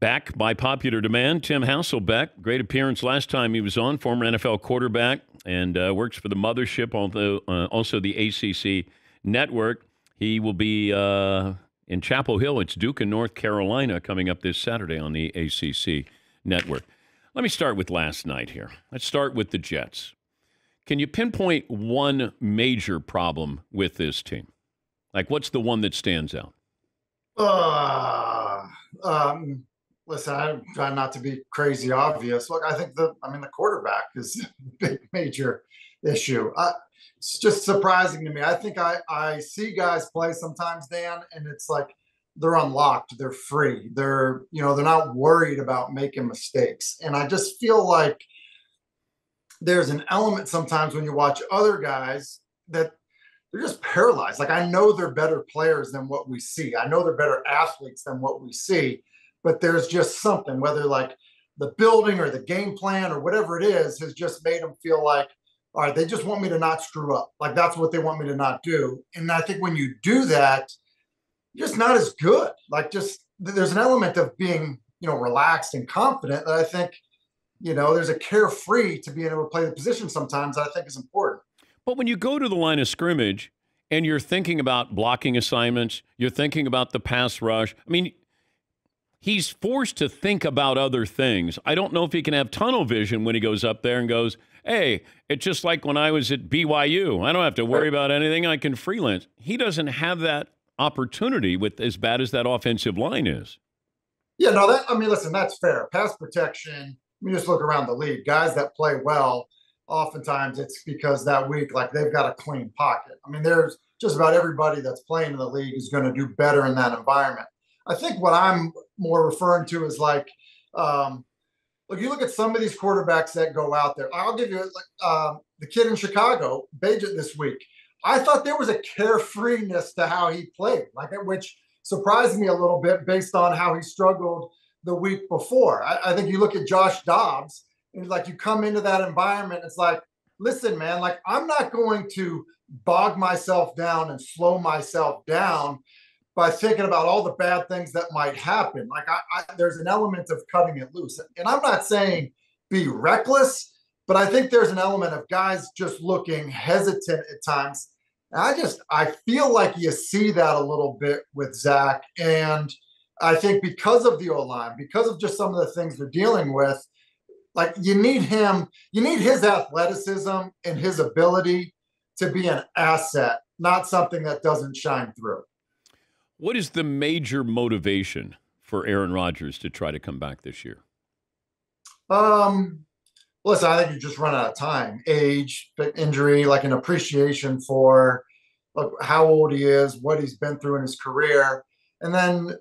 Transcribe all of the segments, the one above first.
Back by popular demand, Tim Hasselbeck. Great appearance last time he was on, former NFL quarterback, and works for the mothership, although also the ACC network. He will be in Chapel Hill. It's Duke in North Carolina coming up this Saturday on the ACC network. Let me start with last night here. Let's start with the Jets. Can you pinpoint one major problem with this team? Like, what's the one that stands out? Listen, I try not to be crazy obvious. Look, I think the quarterback is a big major issue. It's just surprising to me. I think I see guys play sometimes, Dan, and it's like they're unlocked, they're free, they're not worried about making mistakes. And I just feel like there's an element sometimes when you watch other guys that they're just paralyzed. Like, I know they're better players than what we see. I know they're better athletes than what we see. But there's just something, whether like the building or the game plan or whatever it is, has just made them feel like, all right, they just want me to not screw up. Like, that's what they want me to not do. And I think when you do that, you're just not as good. Like, just there's an element of being, relaxed and confident that I think, there's a carefree to being able to play the position sometimes that I think is important. But when you go to the line of scrimmage and you're thinking about blocking assignments, you're thinking about the pass rush. I mean, he's forced to think about other things. I don't know if he can have tunnel vision when he goes up there and goes, hey, it's just like when I was at BYU. I don't have to worry about anything. I can freelance. He doesn't have that opportunity with as bad as that offensive line is. Yeah, no, listen, that's fair. Pass protection, just look around the league. Guys that play well, oftentimes it's because that week, like, they've got a clean pocket. There's just about everybody that's playing in the league is going to do better in that environment. I think what I'm more referring to is like, look, you look at some of these quarterbacks that go out there. I'll give you the kid in Chicago, Bajent, this week. I thought there was a carefreeness to how he played, which surprised me a little bit based on how he struggled the week before. I think you look at Josh Dobbs, and like, you come into that environment, it's like, listen, man, like, I'm not going to bog myself down and slow myself down by thinking about all the bad things that might happen. Like, there's an element of cutting it loose. And I'm not saying be reckless, but I think there's an element of guys just looking hesitant at times. And I feel like you see that a little bit with Zach. And I think because of the O-line, because of just some of the things they're dealing with, like, you need his athleticism and his ability to be an asset, not something that doesn't shine through. What is the major motivation for Aaron Rodgers to try to come back this year? Listen, I think you just run out of time, age, injury, like an appreciation for how old he is, what he's been through in his career. And then,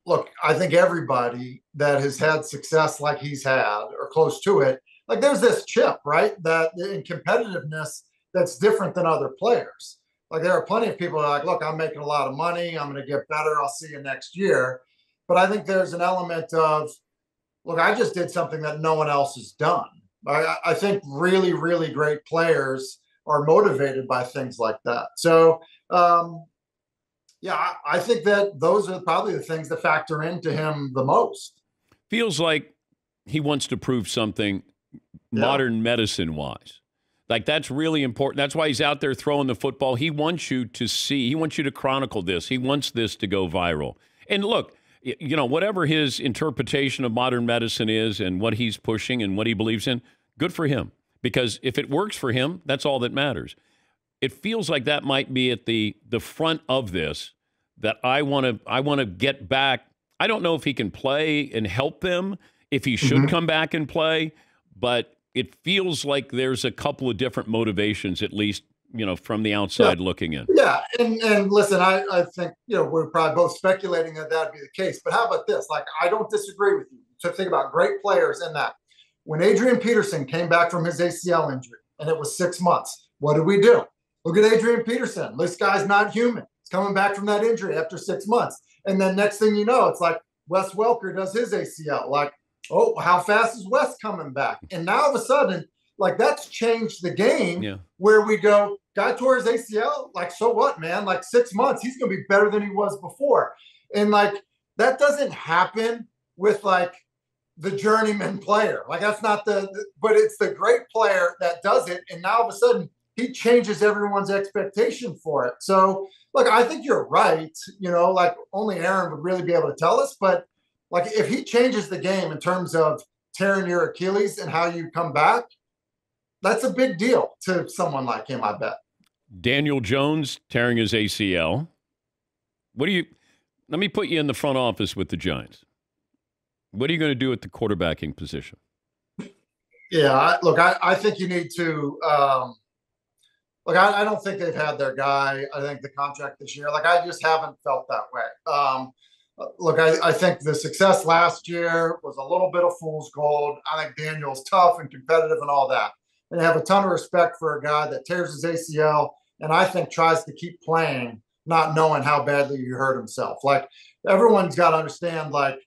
look, I think everybody that has had success like he's had or close to it, like, there's this chip, right? That in competitiveness that's different than other players. Like, there are plenty of people that are like, look, I'm making a lot of money, I'm going to get better, I'll see you next year. But I think there's an element of, look, I just did something that no one else has done. I think really, really great players are motivated by things like that. So, I think that those are probably the things that factor into him the most. Feels like he wants to prove something modern medicine-wise. Like, that's really important. That's why he's out there throwing the football. He wants you to see. He wants you to chronicle this. He wants this to go viral. And look, whatever his interpretation of modern medicine is and what he's pushing and what he believes in, good for him. Because if it works for him, that's all that matters. It feels like that might be at the front of this, that I want to get back. I don't know if he can play and help them, if he should come back and play, but it feels like there's a couple of different motivations, at least, from the outside looking in. Yeah. And listen, I think, we're probably both speculating that that'd be the case, but how about this? Like, I don't disagree with you. To think about great players in that. When Adrian Peterson came back from his ACL injury and it was 6 months, what did we do? Look at Adrian Peterson. This guy's not human. He's coming back from that injury after 6 months. And then next thing you know, it's like Wes Welker does his ACL. Like, oh, how fast is Wes coming back? And now all of a sudden, like, that's changed the game where we go, guy tore his ACL, like, so what, man? Like, 6 months, he's going to be better than he was before. And, like, that doesn't happen with like the journeyman player. Like that's not but it's the great player that does it. And now all of a sudden he changes everyone's expectation for it. So look, I think you're right. Like only Aaron would really be able to tell us, but like if he changes the game in terms of tearing your Achilles and how you come back, that's a big deal to someone like him, I bet. Daniel Jones tearing his ACL. Let me put you in the front office with the Giants. What are you going to do at the quarterbacking position? Yeah, I think you need to look. I don't think they've had their guy. I think the contract this year, like I just haven't felt that way. Look, I think the success last year was a little bit of fool's gold. I think Daniel's tough and competitive and all that. And I have a ton of respect for a guy that tears his ACL and I think tries to keep playing, not knowing how badly he hurt himself. Like everyone's got to understand, like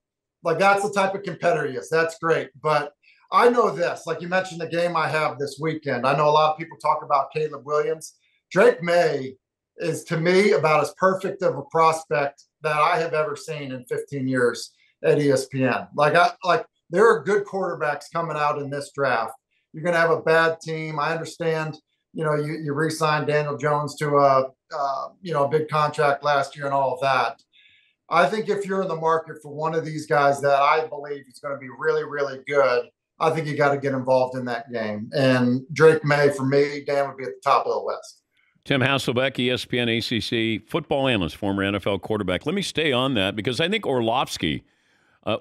that's the type of competitor he is. That's great. But I know this, like you mentioned the game I have this weekend. I know a lot of people talk about Caleb Williams. Drake May is to me about as perfect of a prospect that I have ever seen in 15 years at ESPN. Like there are good quarterbacks coming out in this draft. You're going to have a bad team. I understand, you re-signed Daniel Jones to a big contract last year and all of that. I think if you're in the market for one of these guys that I believe is going to be really, really good, I think you got to get involved in that game. And Drake May, for me, Dan, would be at the top of the list. Tim Hasselbeck, ESPN ACC football analyst, former NFL quarterback. Let me stay on that because I think Orlovsky,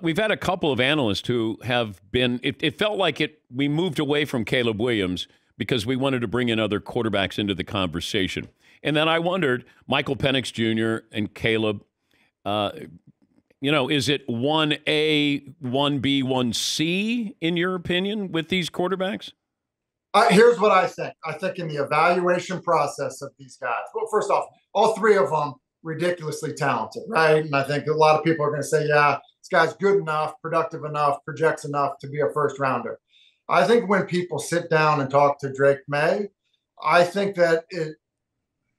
we've had a couple of analysts who have been, it felt like we moved away from Caleb Williams because we wanted to bring in other quarterbacks into the conversation. And then I wondered, Michael Penix Jr. and Caleb, is it 1A, 1B, 1C in your opinion with these quarterbacks? Here's what I think. I think in the evaluation process of these guys, well, first off, all three of them ridiculously talented, right? And I think a lot of people are going to say, yeah, this guy's good enough, productive enough, projects enough to be a first rounder. I think when people sit down and talk to Drake May, I think that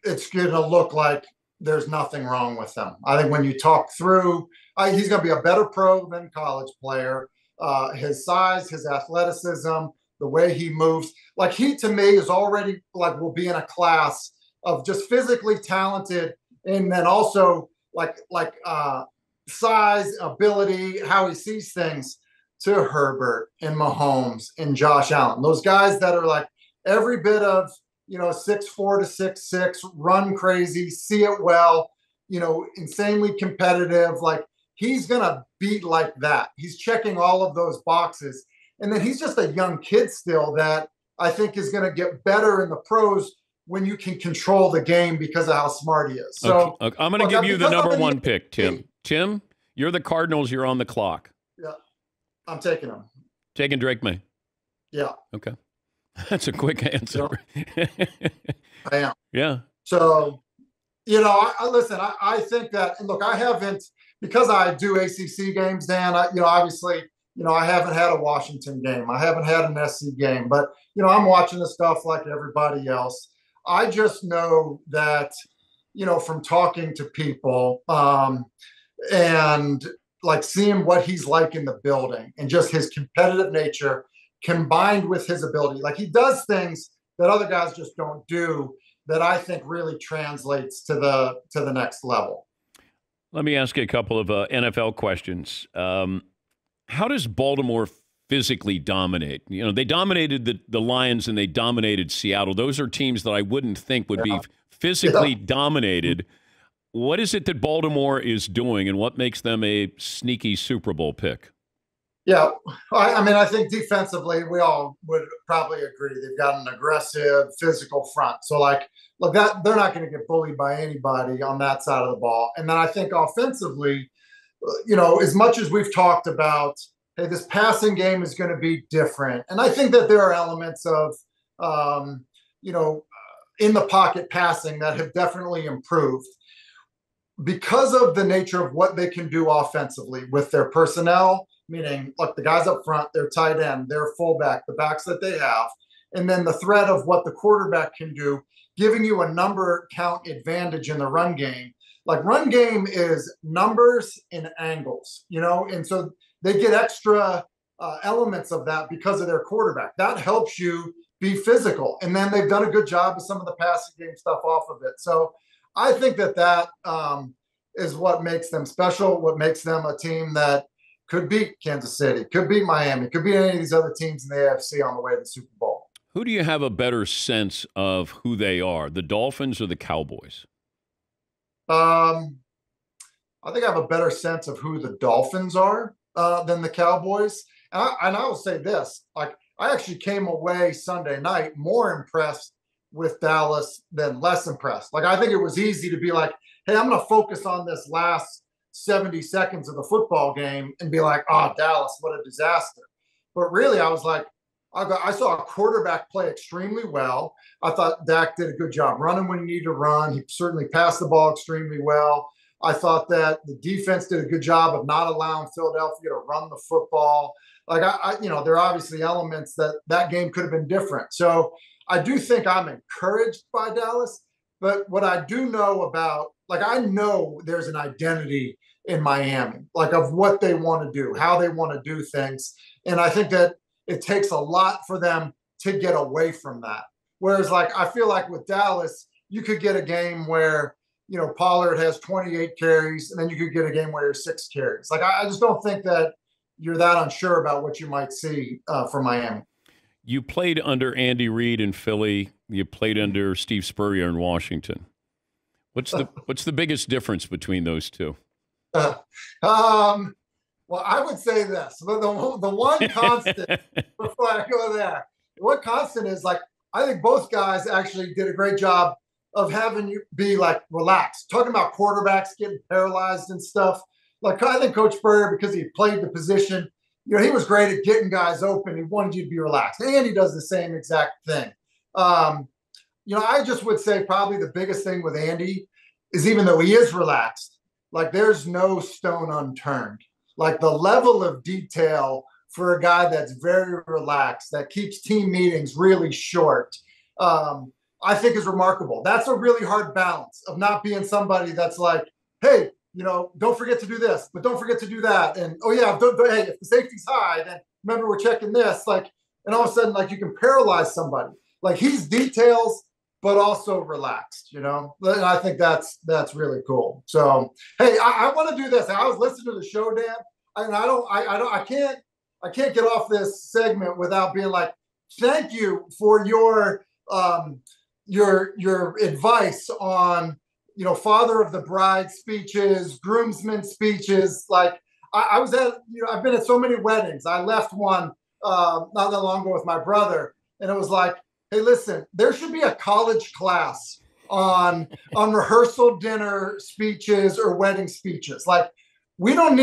it's going to look like there's nothing wrong with him. I think when you talk through, he's going to be a better pro than college player. His size, his athleticism, the way he moves, like he to me is already like will be in a class of just physically talented, and then also like size, ability, how he sees things to Herbert and Mahomes and Josh Allen. Those guys that are like every bit of 6'4" to 6'6", run crazy, see it well, insanely competitive. Like he's gonna beat like that. He's checking all of those boxes. And then he's just a young kid still that I think is going to get better in the pros when you can control the game because of how smart he is. So okay. I'm going to give you the number one pick, Tim. Tim, you're the Cardinals. You're on the clock. Yeah, I'm taking him. Taking Drake May. Yeah. Okay. That's a quick answer. Yeah. I am. Yeah. So, I think that, and look, I haven't, because I do ACC games, Dan, obviously, I haven't had a Washington game. I haven't had an SC game, but, I'm watching the stuff like everybody else. I just know that, from talking to people and like seeing what he's like in the building and just his competitive nature combined with his ability, like he does things that other guys just don't do that I think really translates to the next level. Let me ask you a couple of NFL questions. How does Baltimore physically dominate? They dominated the Lions and they dominated Seattle. Those are teams that I wouldn't think would be physically dominated. What is it that Baltimore is doing and what makes them a sneaky Super Bowl pick? Yeah, I think defensively, we all would probably agree. They've got an aggressive, physical front. So, look, that they're not going to get bullied by anybody on that side of the ball. And then I think offensively, as much as we've talked about, hey, this passing game is going to be different. And I think that there are elements of, in the pocket passing that have definitely improved because of the nature of what they can do offensively with their personnel, meaning, look, the guys up front, their tight end, their fullback, the backs that they have, and then the threat of what the quarterback can do, giving you a number count advantage in the run game. Like run game is numbers and angles, and so they get extra elements of that because of their quarterback. That helps you be physical. And then they've done a good job of some of the passing game stuff off of it. So I think that is what makes them special, what makes them a team that could beat Kansas City, could beat Miami, could beat any of these other teams in the AFC on the way to the Super Bowl. Who do you have a better sense of who they are, the Dolphins or the Cowboys? I think I have a better sense of who the Dolphins are than the Cowboys. And I will say this, like I actually came away Sunday night more impressed with Dallas than less impressed. Like I think it was easy to be like, hey, I'm going to focus on this last 70 seconds of the football game and be like, oh, Dallas, what a disaster. But really, I was like, I saw a quarterback play extremely well. I thought Dak did a good job running when he needed to run. He certainly passed the ball extremely well. I thought that the defense did a good job of not allowing Philadelphia to run the football. Like there are obviously elements that game could have been different. So I do think I'm encouraged by Dallas. But what I do know about, like, I know there's an identity in Miami, like of what they want to do, how they want to do things. And I think that it takes a lot for them to get away from that. Whereas, like, I feel like with Dallas, you could get a game where, Pollard has 28 carries, and then you could get a game where there's 6 carries. Like, I just don't think that you're that unsure about what you might see from Miami. You played under Andy Reid in Philly. You played under Steve Spurrier in Washington. What's the biggest difference between those two? Well, I would say this. The one constant, before I go there, one constant is, like, I think both guys actually did a great job of having you be, like, relaxed. Talking about quarterbacks getting paralyzed and stuff. Like, I think Coach Spurrier, because he played the position, he was great at getting guys open. He wanted you to be relaxed. And he does the same exact thing. I just would say probably the biggest thing with Andy is, even though he is relaxed, like, there's no stone unturned. Like, the level of detail for a guy that's very relaxed, that keeps team meetings really short, I think is remarkable. That's a really hard balance of not being somebody that's like, hey, don't forget to do this, but don't forget to do that. And, oh yeah, hey, if the safety's high, then remember we're checking this. Like, and all of a sudden, like, you can paralyze somebody. Like, he's details, but also relaxed, And I think that's really cool. So, hey, I want to do this. I was listening to the show, Dan, and I can't get off this segment without being like, thank you for your advice on, father of the bride speeches, groomsmen speeches. Like, I was at, I've been at so many weddings. I left one not that long ago with my brother, and it was like, hey, listen, there should be a college class on rehearsal dinner speeches or wedding speeches. Like, we don't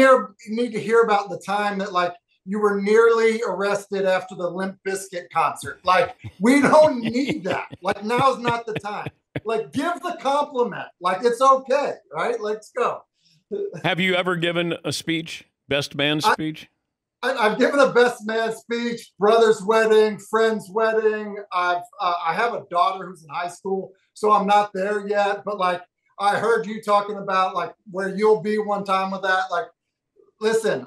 need to hear about the time that, like, you were nearly arrested after the Limp Bizkit concert. Like, we don't need that. Like, now's not the time. Like, give the compliment. Like, it's okay, right? Let's go. Have you ever given a speech, best man speech? I've given a best man speech, brother's wedding, friend's wedding. I have a daughter who's in high school, so I'm not there yet. But, like, I heard you talking about, like, where you'll be one time with that. Like, listen,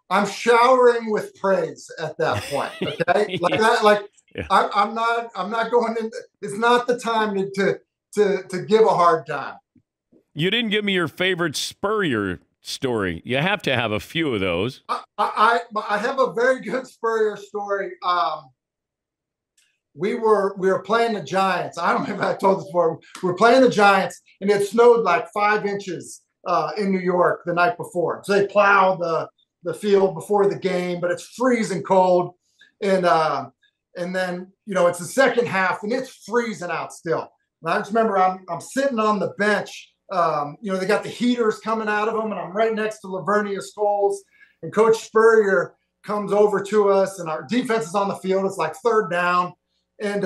I'm showering with praise at that point. Okay, like that. Like, yeah. I'm not going in. It's not the time to give a hard time. You didn't give me your favorite Spurrier story. You have to have a few of those. I have a very good Spurrier story. We were playing the Giants. I don't know if I told this before. We were playing the Giants, and it snowed like 5 inches in New York the night before. So they plowed the field before the game, but it's freezing cold. And then, it's the second half, and it's freezing out still. And I just remember I'm sitting on the bench. They got the heaters coming out of them, and I'm right next to Lavernia Scholes. And Coach Spurrier comes over to us, and our defense is on the field. It's like third down, and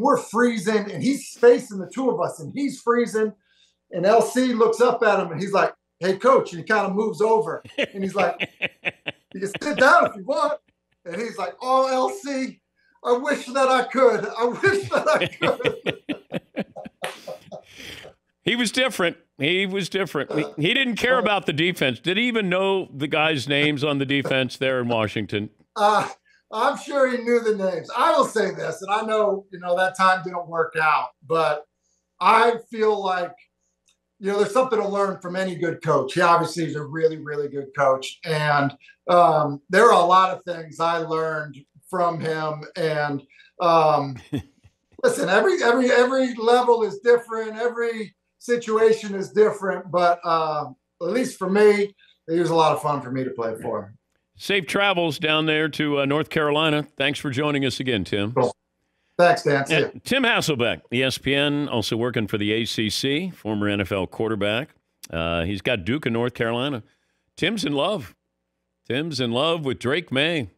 we're freezing, and he's facing the two of us, and he's freezing. And LC looks up at him, and he's like, "Hey, Coach," and he kind of moves over, and he's like, "You can sit down if you want." And he's like, "Oh, LC, I wish that I could. I wish that I could." He was different. He was different. He didn't care about the defense. Did he even know the guys' names on the defense there in Washington? I'm sure he knew the names. I will say this, and I know, that time didn't work out, but I feel like, there's something to learn from any good coach. He obviously is a really, really good coach. And there are a lot of things I learned from him. And listen, every level is different. Every situation is different. But at least for me, it was a lot of fun for me to play for him. Safe travels down there to North Carolina. Thanks for joining us again, Tim. Cool. Thanks, Dan. See you. Tim Hasselbeck, ESPN, also working for the ACC, former NFL quarterback. He's got Duke in North Carolina. Tim's in love. Tim's in love with Drake May.